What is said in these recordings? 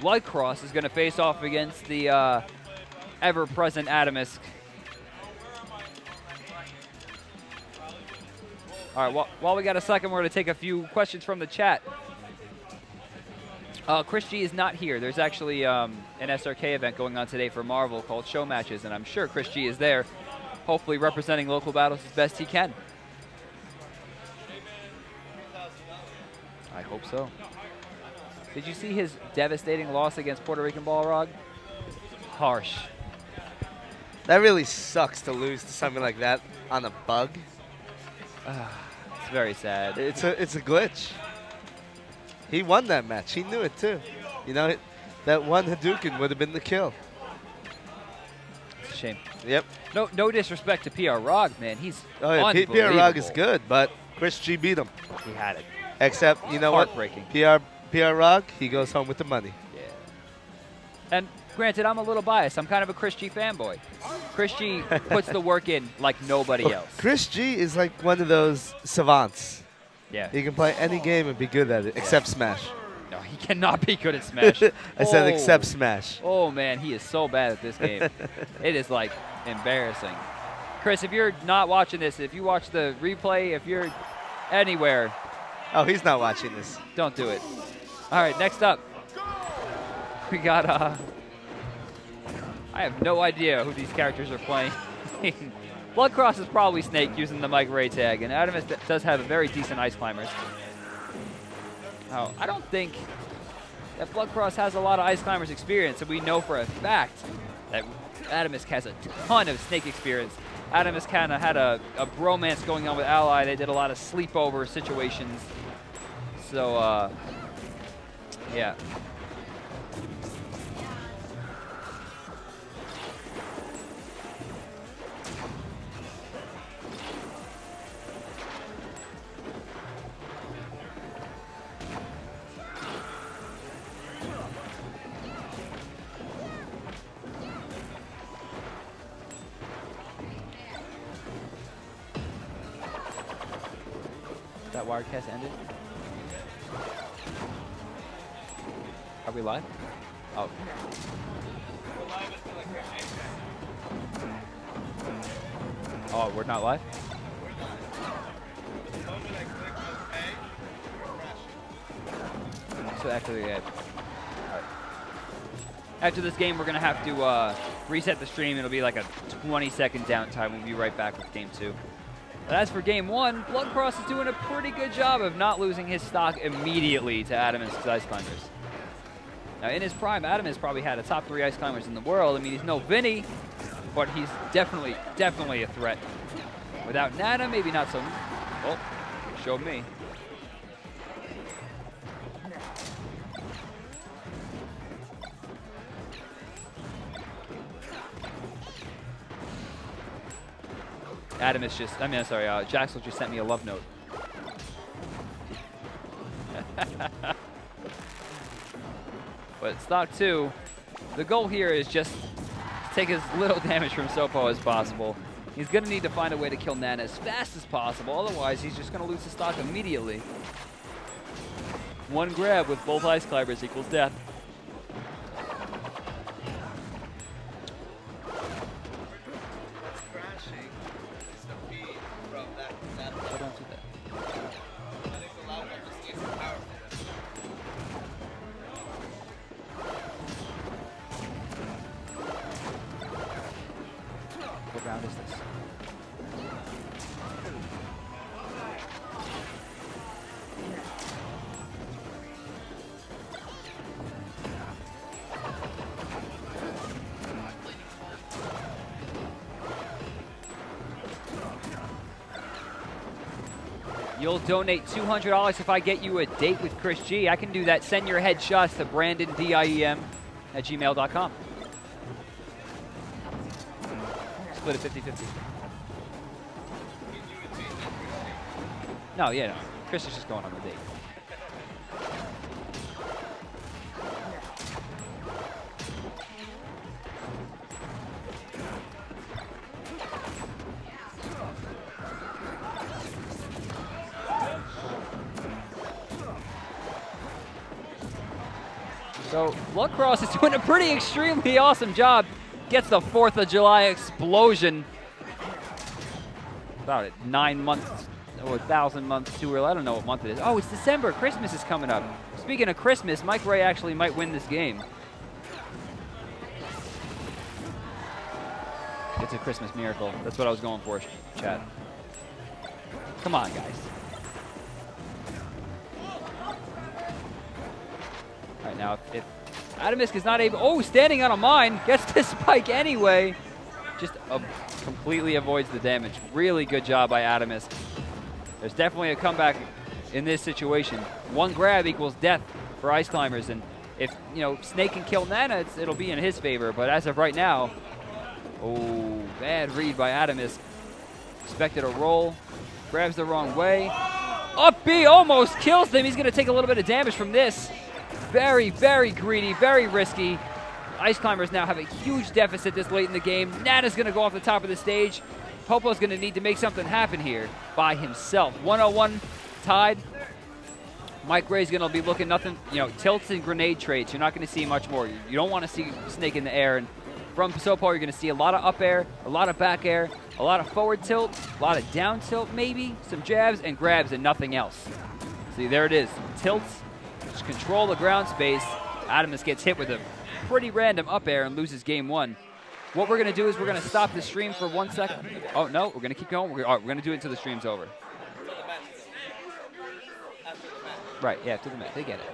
Bloodcross is going to face off against the ever-present Atomsk. All right, while we got a second, we're going to take a few questions from the chat. Chris G is not here. There's actually an SRK event going on today for Marvel called Show Matches, and I'm sure Chris G is there, hopefully representing local battles as best he can. I hope so. Did you see his devastating loss against Puerto Rican Balrog? Harsh. That really sucks to lose to something like that on a bug. It's very sad. It's a glitch. He won that match. He knew it too. You know, that one Hadouken would have been the kill. It's a shame. Yep. No disrespect to PR Rog, man. He's unbelievable. PR Rog is good, but Chris G beat him. He had it. Except, you know what? Heartbreaking. PR Rog, he goes home with the money. Yeah. And granted, I'm a little biased. I'm kind of a Chris G fanboy. Chris G puts the work in like nobody else. Chris G is like one of those savants. Yeah. He can play any game and be good at it, except Smash. No, he cannot be good at Smash. I said except Smash. Oh, man, he is so bad at this game. It is, like, embarrassing. Chris, if you're not watching this, if you watch the replay, if you're anywhere. Oh, he's not watching this. Don't do it. All right, next up. We got, I have no idea who these characters are playing. Bloodcross is probably Snake using the Mike Ray tag, and Atomsk does have a very decent Ice Climbers. Oh, I don't think that Bloodcross has a lot of Ice Climbers experience, and we know for a fact that Atomsk has a ton of Snake experience. Atomsk kind of had a bromance going on with Ally. They did a lot of sleepover situations. So, yeah. That Wirecast ended? Are we live? Oh. Oh, we're not live? So after the after this game, we're gonna have to reset the stream. It'll be like a 20-second downtime. We'll be right back with game 2. But as for game 1, Bloodcross is doing a pretty good job of not losing his stock immediately to Atomsk's Ice Climbers. Now, in his prime, Atomsk probably had a top 3 Ice Climbers in the world. I mean, he's no Vinny, but he's definitely a threat. Without Nana, maybe not so. Oh, showed me. Atomsk just, Jaxel just sent me a love note. But stock 2, the goal here is just to take as little damage from Sopo as possible. He's going to need to find a way to kill Nana as fast as possible, otherwise he's just going to lose his stock immediately. One grab with both Ice Climbers equals death. What round is this? You'll donate $200 if I get you a date with Chris G. I can do that. Send your headshots to brandondiem@gmail.com. Split it 50-50. No, yeah, no. Chris is just going on the date. So Bloodcross is doing a pretty extremely awesome job. Gets the 4th of July explosion. About it, 9 months or 1,000 months too early. I don't know what month it is. Oh, it's December. Christmas is coming up. Speaking of Christmas, Mike Ray actually might win this game. It's a Christmas miracle. That's what I was going for, chat. Come on, guys. All right, now if Atomsk is not able... Oh, standing on a mine. Gets the spike anyway. Just completely avoids the damage. Really good job by Atomsk. There's definitely a comeback in this situation. One grab equals death for Ice Climbers. And if, you know, Snake can kill Nana, it'll be in his favor. But as of right now... Oh, bad read by Atomsk. Expected a roll. Grabs the wrong way. Up B almost kills them. He's going to take a little bit of damage from this. Very, very greedy, very risky. Ice Climbers now have a huge deficit this late in the game. Nana's going to go off the top of the stage. Popo's going to need to make something happen here by himself. 101 tied. Mike Ray's going to be looking nothing, you know, tilts and grenade trades. You're not going to see much more. You don't want to see Snake in the air. And from Sopo, you're going to see a lot of up air, a lot of back air, a lot of forward tilt, a lot of down tilt maybe, some jabs and grabs and nothing else. See, there it is. Tilts, just control the ground space. Atomsk gets hit with a pretty random up air and loses game 1. What we're going to do is we're going to stop the stream for 1 second. Oh, no, we're going to keep going. We're going to do it until the stream's over. Right, yeah, after the match. They get it.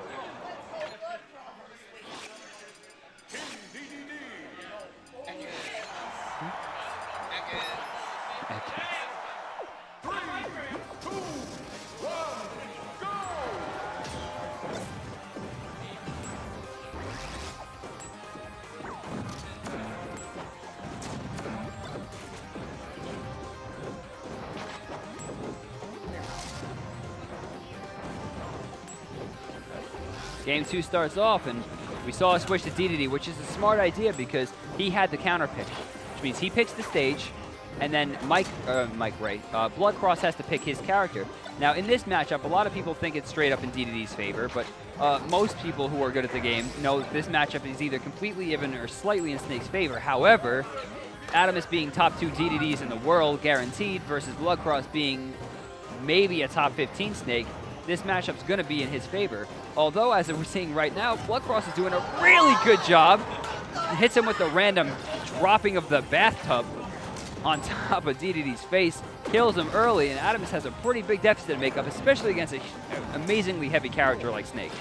Game 2 starts off, and we saw a switch to DDD, which is a smart idea because he had the counter pick, which means he picks the stage, and then Bloodcross has to pick his character. Now, in this matchup, a lot of people think it's straight up in DDD's favor, but most people who are good at the game know this matchup is either completely even or slightly in Snake's favor. However, Atomsk being top 2 DDDs in the world, guaranteed, versus Bloodcross being maybe a top 15 Snake, this matchup's going to be in his favor. Although, as we're seeing right now, Bloodcross is doing a really good job. He hits him with the random dropping of the bathtub on top of DDD's face, kills him early, and Atomsk has a pretty big deficit to make up, especially against an amazingly heavy character like Snake.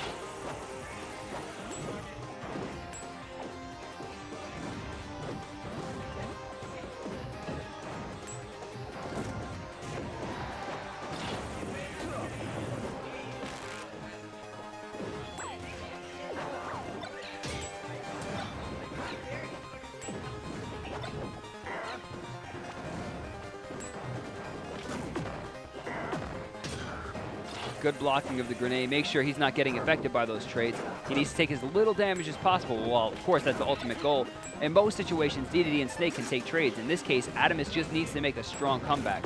Good blocking of the grenade. Make sure he's not getting affected by those trades. He needs to take as little damage as possible. Well, of course, that's the ultimate goal. In most situations, DDD and Snake can take trades. In this case, Atomsk just needs to make a strong comeback.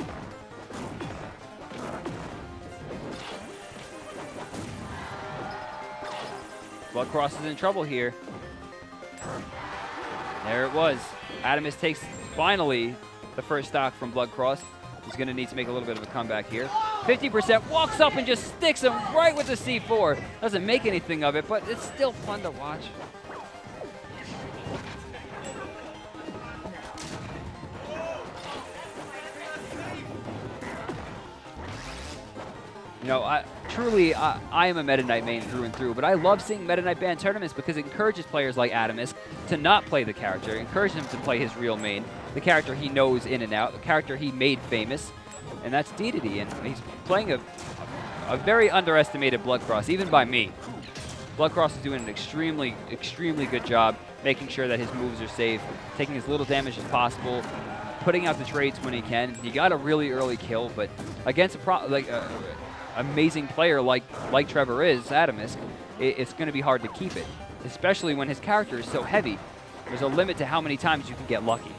Bloodcross is in trouble here. There it was. Atomsk takes, finally, the first stock from Bloodcross. He's going to need to make a little bit of a comeback here. 50%, walks up and just sticks him right with the C4. Doesn't make anything of it, but it's still fun to watch. You know, I am a Meta Knight main through and through, but I love seeing Meta Knight ban tournaments because it encourages players like Atomsk to not play the character. It encourages him to play his real main, the character he knows in and out, the character he made famous, and that's DDD. And he's playing a very underestimated Bloodcross, even by me. Bloodcross is doing an extremely, extremely good job making sure that his moves are safe, taking as little damage as possible, putting out the trades when he can. He got a really early kill, but against a amazing player like Trevor is, Atomsk, it's going to be hard to keep it, especially when his character is so heavy. There's a limit to how many times you can get lucky.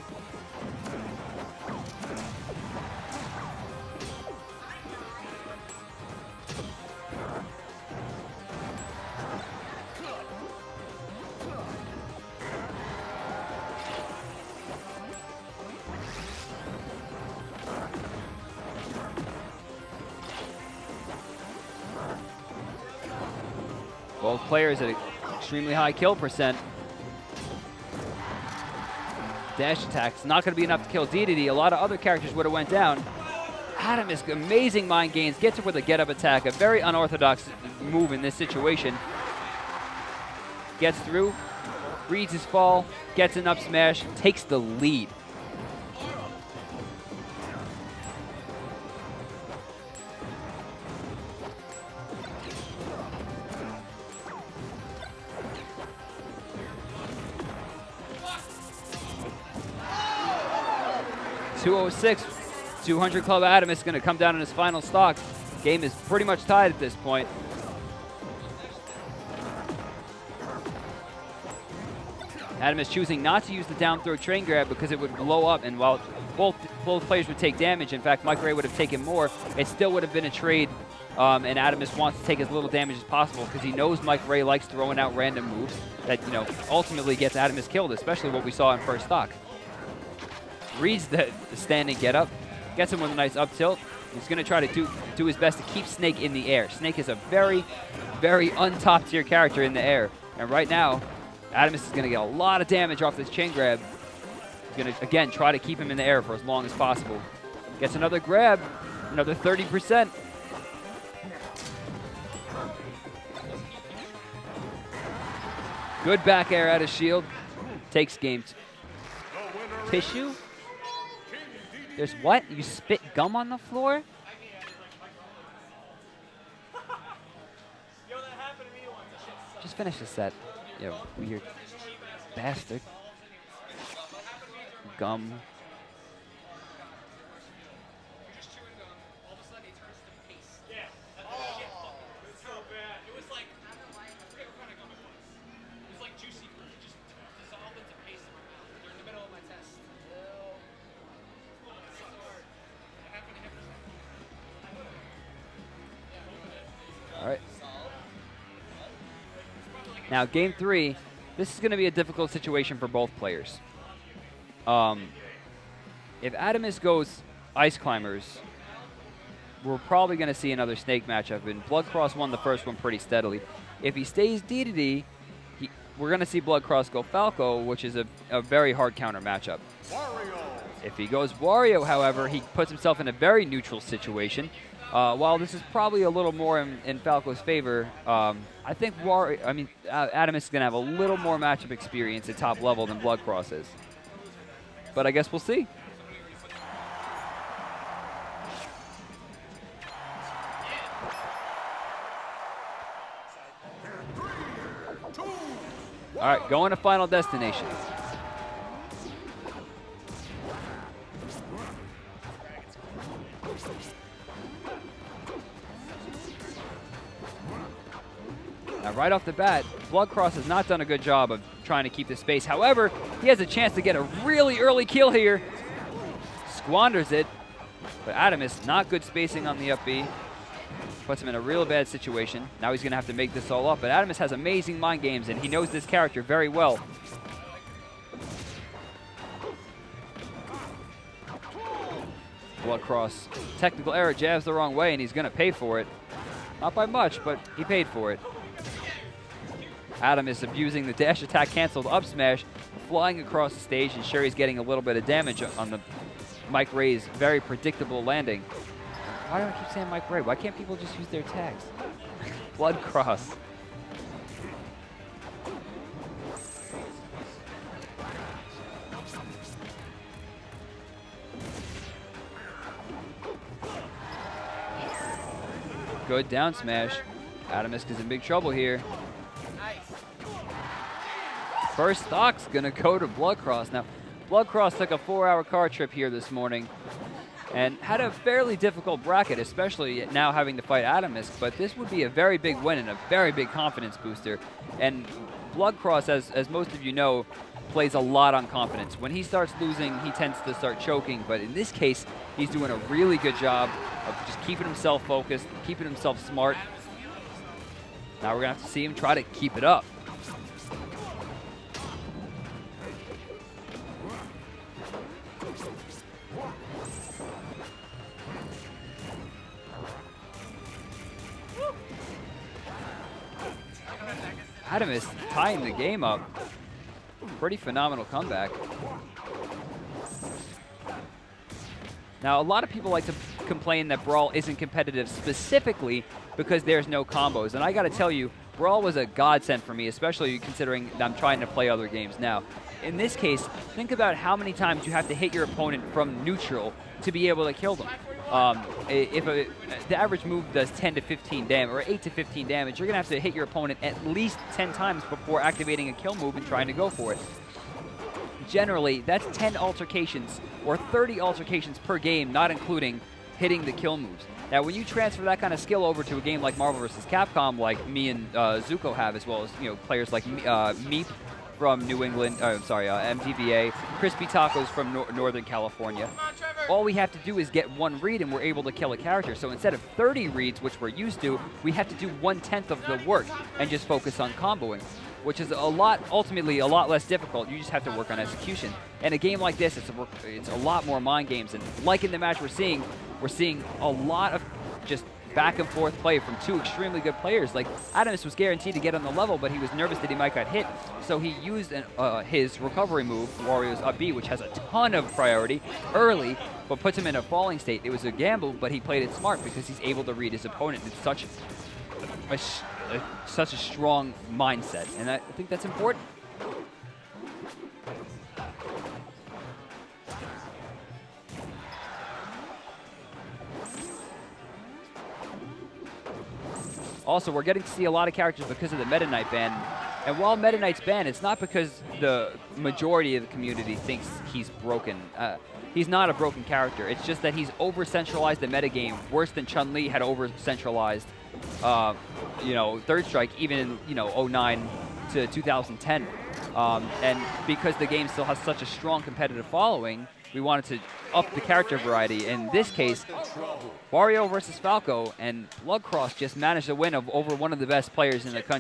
Both players at an extremely high kill percent. Dash attack's not going to be enough to kill DDD. A lot of other characters would have went down. Atomsk, amazing mind gains, gets it with a get-up attack, a very unorthodox move in this situation. Gets through, reads his fall, gets an up smash, takes the lead. .206, 200 Club Atomsk is going to come down in his final stock. Game is pretty much tied at this point. Atomsk choosing not to use the down throw train grab because it would blow up, and while both players would take damage, in fact, Mike Ray would have taken more, it still would have been a trade, and Atomsk wants to take as little damage as possible because he knows Mike Ray likes throwing out random moves that, you know, ultimately gets Atomsk killed, especially what we saw in first stock. Reads the standing get up, gets him with a nice up tilt. He's going to try to do his best to keep Snake in the air. Snake is a very, very untop tier character in the air. And right now, Atomsk is going to get a lot of damage off this chain grab. He's going to, again, try to keep him in the air for as long as possible. Gets another grab, another 30%. Good back air out of shield. Takes game tissue. There's what? You spit gum on the floor? Just finish the set. Yo, weird bastard. Gum. All right. Now, game 3, this is going to be a difficult situation for both players. If Atomsk goes Ice Climbers, we're probably going to see another Snake matchup, and Bloodcross won the first one pretty steadily. If he stays DDD, we're going to see Bloodcross go Falco, which is a very hard counter matchup. If he goes Wario, however, he puts himself in a very neutral situation. While this is probably a little more in Falco's favor, I think Atomsk is going to have a little more matchup experience at top level than Bloodcross is. But I guess we'll see. All right, going to Final Destination. Now, right off the bat, Bloodcross has not done a good job of trying to keep the space. However, he has a chance to get a really early kill here. Squanders it, but Atomsk, not good spacing on the up B. Puts him in a real bad situation. Now he's going to have to make this all up, but Atomsk has amazing mind games, and he knows this character very well. Bloodcross, technical error, jabs the wrong way, and he's going to pay for it. Not by much, but he paid for it. Atomsk abusing the dash attack canceled up smash, flying across the stage, and sure he's getting a little bit of damage on the Mike Ray's very predictable landing. Why do I keep saying Mike Ray? Why can't people just use their tags? Bloodcross. Good down smash. Atomsk is in big trouble here. First stock's gonna go to Bloodcross. Now, Bloodcross took a 4-hour car trip here this morning and had a fairly difficult bracket, especially now having to fight Atomsk, but this would be a very big win and a very big confidence booster. And Bloodcross, as most of you know, plays a lot on confidence. When he starts losing, he tends to start choking, but in this case, he's doing a really good job of just keeping himself focused, keeping himself smart. Now we're gonna have to see him try to keep it up. Atomsk tying the game up. Pretty phenomenal comeback. Now, a lot of people like to complain that Brawl isn't competitive specifically because there's no combos. And I got to tell you, Brawl was a godsend for me, especially considering I'm trying to play other games now. In this case, think about how many times you have to hit your opponent from neutral to be able to kill them. The average move does 10 to 15 damage, or 8 to 15 damage, you're going to have to hit your opponent at least 10 times before activating a kill move and trying to go for it. Generally, that's 10 altercations or 30 altercations per game, not including hitting the kill moves. Now, when you transfer that kind of skill over to a game like Marvel vs. Capcom, like me and Zuko have, as well as players like Meep from New England, MTVA, Crispy Tacos from Northern California, all we have to do is get one read and we're able to kill a character. So instead of 30 reads, which we're used to, we have to do 1/10 of the work and just focus on comboing, which is ultimately a lot less difficult. You just have to work on execution. And a game like this, it's a lot more mind games. And like in the match we're seeing a lot of just back and forth play from two extremely good players. Like, Atomsk was guaranteed to get on the level, but he was nervous that he might get hit. So he used his recovery move, Warrior's Up B, which has a ton of priority early, but puts him in a falling state. It was a gamble, but he played it smart because he's able to read his opponent. It's such a strong mindset, and I think that's important. Also, we're getting to see a lot of characters because of the Meta Knight ban. And while Meta Knight's banned, it's not because the majority of the community thinks he's broken. He's not a broken character. It's just that he's over-centralized the metagame worse than Chun-Li had over-centralized Third Strike even in 09 to 2010. And because the game still has such a strong competitive following, we wanted to up the character variety. In this case, Wario versus Falco, and Bloodcross just managed to win over one of the best players in the country.